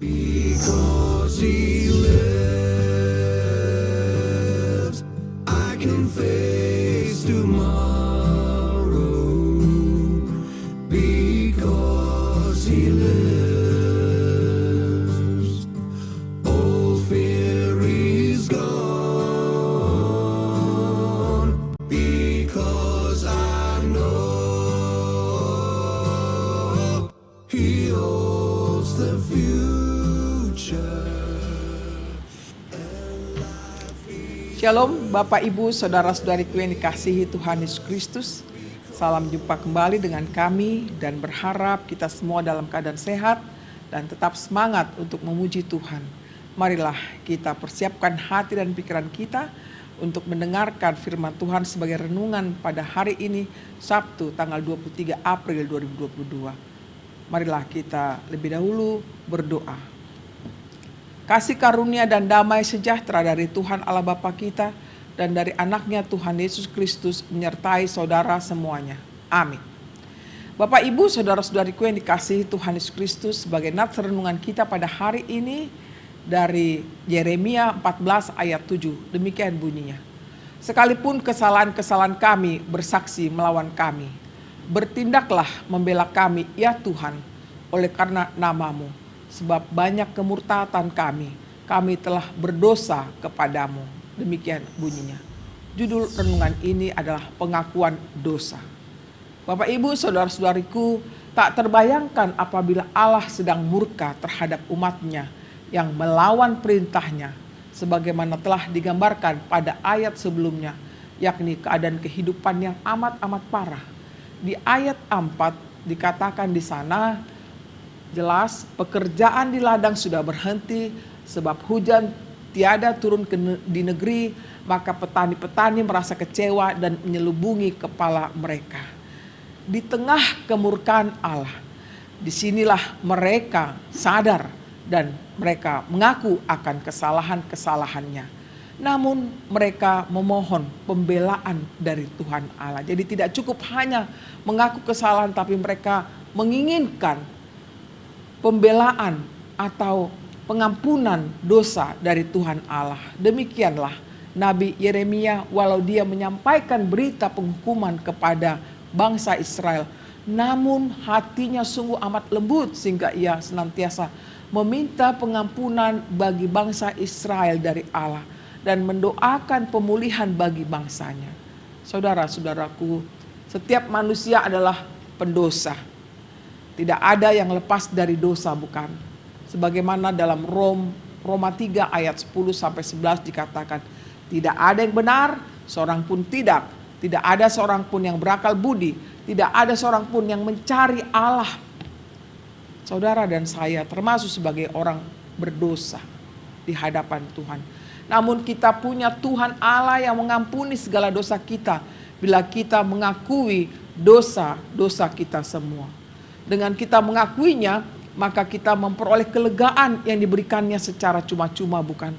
Because he lives, I can face tomorrow. Because he lives, all fear is gone. Because I know he holds the future. Shalom Bapak Ibu Saudara-saudariku yang dikasihi Tuhan Yesus Kristus. Salam jumpa kembali dengan kami dan berharap kita semua dalam keadaan sehat dan tetap semangat untuk memuji Tuhan. Marilah kita persiapkan hati dan pikiran kita untuk mendengarkan firman Tuhan sebagai renungan pada hari ini, Sabtu tanggal 23 April 2022. Marilah kita lebih dahulu berdoa. Kasih karunia dan damai sejahtera dari Tuhan Allah Bapa kita dan dari anaknya Tuhan Yesus Kristus menyertai saudara semuanya. Amin. Bapak Ibu saudara-saudariku yang dikasihi Tuhan Yesus Kristus, sebagai nats renungan kita pada hari ini dari Yeremia 14 ayat 7. Demikian bunyinya. Sekalipun kesalahan-kesalahan kami bersaksi melawan kami, bertindaklah membela kami ya Tuhan oleh karena nama-Mu. Sebab banyak kemurtatan kami telah berdosa kepadamu. Demikian bunyinya. Judul renungan ini adalah pengakuan dosa. Bapak Ibu saudara-saudariku, tak terbayangkan apabila Allah sedang murka terhadap umatnya yang melawan perintahnya, sebagaimana telah digambarkan pada ayat sebelumnya, yakni keadaan kehidupan yang amat-amat parah. Di ayat 4 dikatakan di sana, jelas pekerjaan di ladang sudah berhenti sebab hujan tiada turun di negeri, maka petani-petani merasa kecewa dan menyelubungi kepala mereka. Di tengah kemurkaan Allah, disinilah mereka sadar dan mereka mengaku akan kesalahan-kesalahannya. Namun mereka memohon pembelaan dari Tuhan Allah. Jadi tidak cukup hanya mengaku kesalahan, tapi mereka menginginkan pembelaan atau pengampunan dosa dari Tuhan Allah. Demikianlah Nabi Yeremia, walau dia menyampaikan berita penghukuman kepada bangsa Israel, namun hatinya sungguh amat lembut sehingga ia senantiasa meminta pengampunan bagi bangsa Israel dari Allah dan mendoakan pemulihan bagi bangsanya. Saudara-saudaraku, setiap manusia adalah pendosa. Tidak ada yang lepas dari dosa, bukan? Sebagaimana dalam Roma 3 ayat 10-11 dikatakan, tidak ada yang benar, seorang pun tidak. Tidak ada seorang pun yang berakal budi. Tidak ada seorang pun yang mencari Allah. Saudara dan saya termasuk sebagai orang berdosa di hadapan Tuhan. Namun kita punya Tuhan Allah yang mengampuni segala dosa kita bila kita mengakui dosa-dosa kita semua. Dengan kita mengakuinya, maka kita memperoleh kelegaan yang diberikannya secara cuma-cuma, bukan?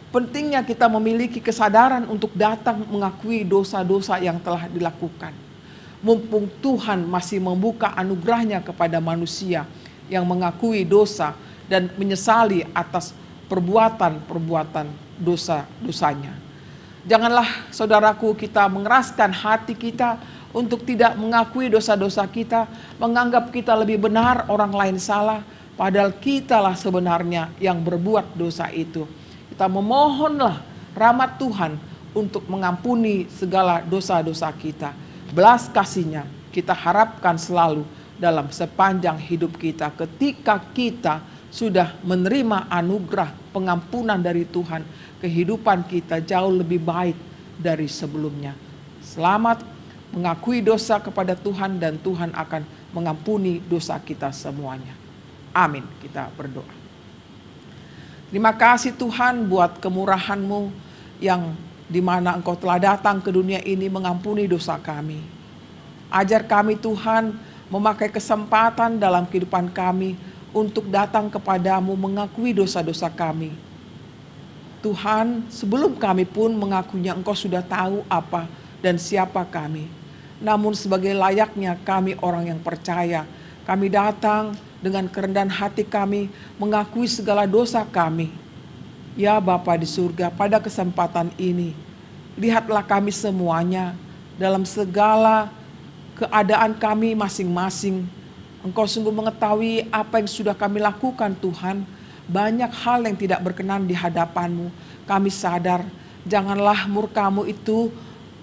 Pentingnya kita memiliki kesadaran untuk datang mengakui dosa-dosa yang telah dilakukan. Mumpung Tuhan masih membuka anugerahnya kepada manusia yang mengakui dosa dan menyesali atas perbuatan-perbuatan dosa-dosanya. Janganlah saudaraku kita mengeraskan hati kita untuk tidak mengakui dosa-dosa kita, menganggap kita lebih benar, orang lain salah, padahal kitalah sebenarnya yang berbuat dosa itu. Kita memohonlah rahmat Tuhan untuk mengampuni segala dosa-dosa kita. Belas kasih-Nya kita harapkan selalu dalam sepanjang hidup kita ketika kita sudah menerima anugerah pengampunan dari Tuhan, kehidupan kita jauh lebih baik dari sebelumnya. Selamat mengakui dosa kepada Tuhan dan Tuhan akan mengampuni dosa kita semuanya. Amin. Kita berdoa. Terima kasih Tuhan buat kemurahan-Mu yang dimana Engkau telah datang ke dunia ini mengampuni dosa kami. Ajar kami Tuhan memakai kesempatan dalam kehidupan kami untuk datang kepadamu mengakui dosa-dosa kami. Tuhan, sebelum kami pun mengakuinya, Engkau sudah tahu apa dan siapa kami. Namun sebagai layaknya kami orang yang percaya, kami datang dengan kerendahan hati kami mengakui segala dosa kami. Ya Bapa di surga, pada kesempatan ini, lihatlah kami semuanya dalam segala keadaan kami masing-masing. Engkau sungguh mengetahui apa yang sudah kami lakukan Tuhan. Banyak hal yang tidak berkenan di hadapan-Mu. Kami sadar, janganlah murka-Mu itu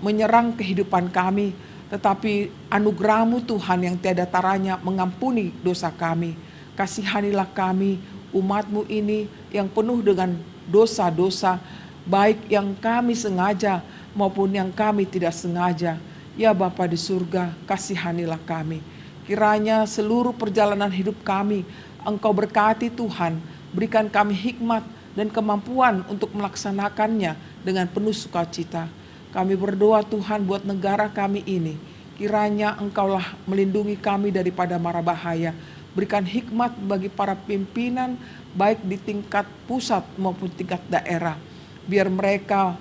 menyerang kehidupan kami, tetapi anugerah-Mu Tuhan yang tiada taranya mengampuni dosa kami. Kasihanilah kami, umat-Mu ini yang penuh dengan dosa-dosa, baik yang kami sengaja maupun yang kami tidak sengaja. Ya Bapa di surga, kasihanilah kami. Kiranya seluruh perjalanan hidup kami Engkau berkati Tuhan, berikan kami hikmat dan kemampuan untuk melaksanakannya dengan penuh sukacita. Kami berdoa Tuhan buat negara kami ini, kiranya Engkaulah melindungi kami daripada mara bahaya. Berikan hikmat bagi para pimpinan baik di tingkat pusat maupun tingkat daerah. Biar mereka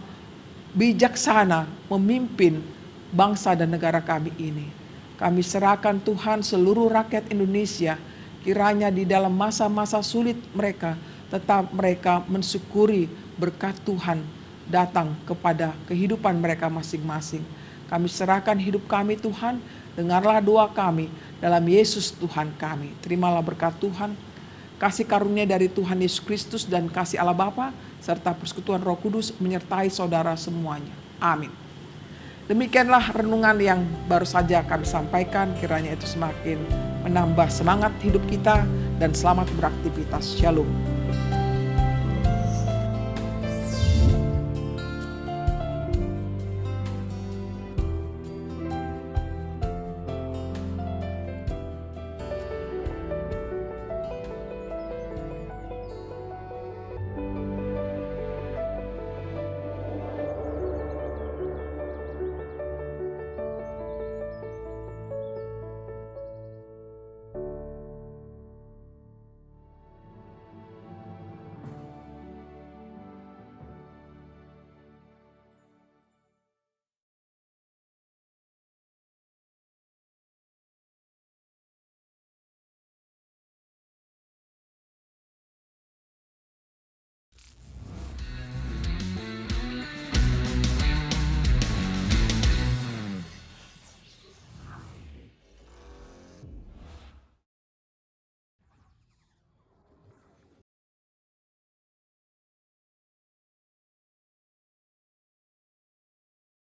bijaksana memimpin bangsa dan negara kami ini. Kami serahkan Tuhan seluruh rakyat Indonesia, kiranya di dalam masa-masa sulit mereka, tetap mereka mensyukuri berkat Tuhan datang kepada kehidupan mereka masing-masing. Kami serahkan hidup kami Tuhan, dengarlah doa kami dalam Yesus Tuhan kami. Terimalah berkat Tuhan, kasih karunia dari Tuhan Yesus Kristus dan kasih Allah Bapa serta persekutuan Roh Kudus menyertai saudara semuanya. Amin. Demikianlah renungan yang baru saja kami sampaikan, kiranya itu semakin menambah semangat hidup kita dan selamat beraktivitas. Shalom.